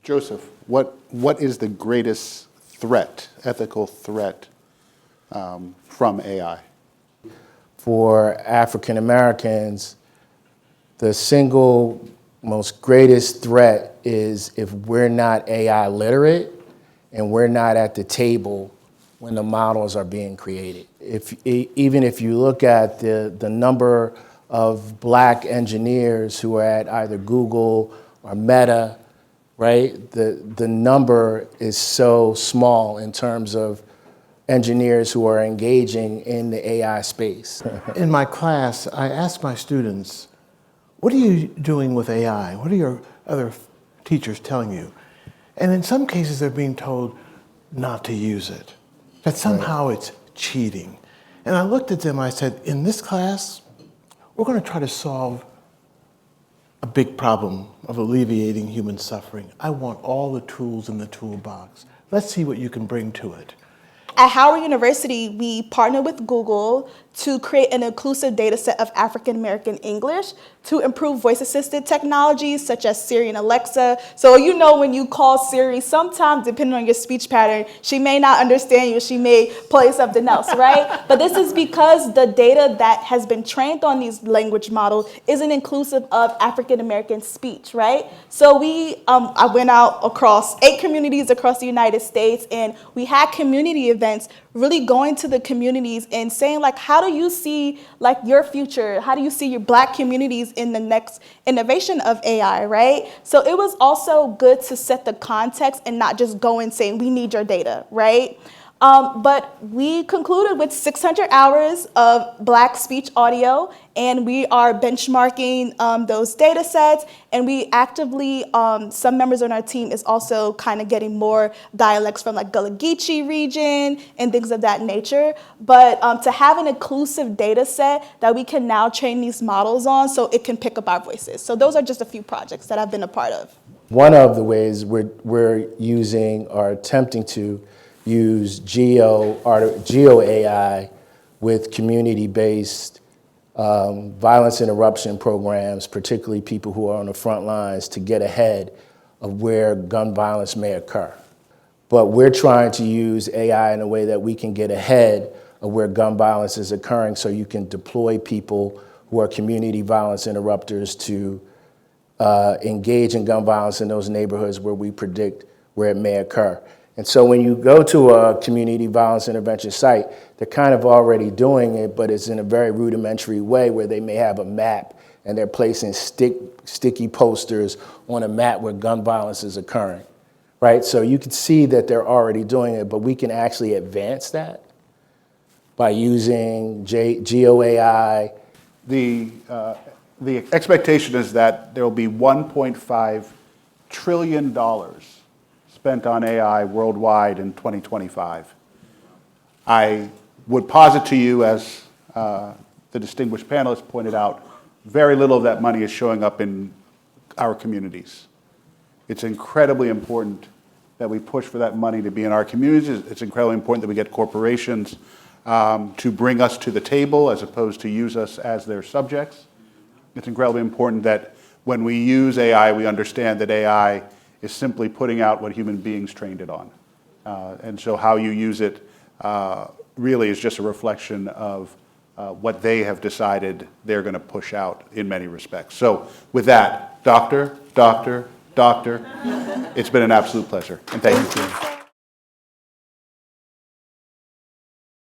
Joseph, what is the greatest threat, ethical threat, from AI? For African Americans, the single most greatest threat is if we're not AI literate and we're not at the table when the models are being created. Even if you look at the number of Black engineers who are at either Google or Meta, right? The number is so small in terms of engineers who are engaging in the AI space. In my class, I asked my students, what are you doing with AI? What are your other teachers telling you? And in some cases, they're being told not to use it, that somehow it's cheating. And I looked at them, I said, in this class, we're going to try to solve a big problem of alleviating human suffering. I want all the tools in the toolbox. Let's see what you can bring to it. At Howard University, we partner with Google to create an inclusive data set of African American English to improve voice-assisted technologies such as Siri and Alexa. So you know when you call Siri, sometimes depending on your speech pattern, she may not understand you, she may play something else, right? But this is because the data that has been trained on these language models isn't inclusive of African American speech, right? So I went out across 8 communities across the United States, and we had community events really going to the communities and saying, like, how do you see, like, your future? How do you see your Black communities in the next innovation of AI, right? So it was also good to set the context and not just go and say, we need your data, right? But we concluded with 600 hours of Black speech audio, and we are benchmarking those data sets, and we actively, some members on our team is also kind of getting more dialects from like Gullah Geechee region and things of that nature. But to have an inclusive data set that we can now train these models on so it can pick up our voices. So those are just a few projects that I've been a part of. One of the ways we're using or attempting to use geo AI with community-based violence interruption programs, particularly people who are on the front lines, to get ahead of where gun violence may occur. But we're trying to use AI in a way that we can get ahead of where gun violence is occurring, so you can deploy people who are community violence interrupters to engage in gun violence in those neighborhoods where we predict where it may occur. And so when you go to a community violence intervention site, they're kind of already doing it, but it's in a very rudimentary way where they may have a map and they're placing sticky posters on a map where gun violence is occurring, right? So you can see that they're already doing it, but we can actually advance that by using Geo AI. The expectation is that there will be $1.5 trillion spent on AI worldwide in 2025. I would posit to you, as the distinguished panelists pointed out, very little of that money is showing up in our communities. It's incredibly important that we push for that money to be in our communities. It's incredibly important that we get corporations to bring us to the table as opposed to use us as their subjects. It's incredibly important that when we use AI, we understand that AI is simply putting out what human beings trained it on. And so how you use it really is just a reflection of what they have decided they're going to push out in many respects. So with that, Doctor, it's been an absolute pleasure, and thank you.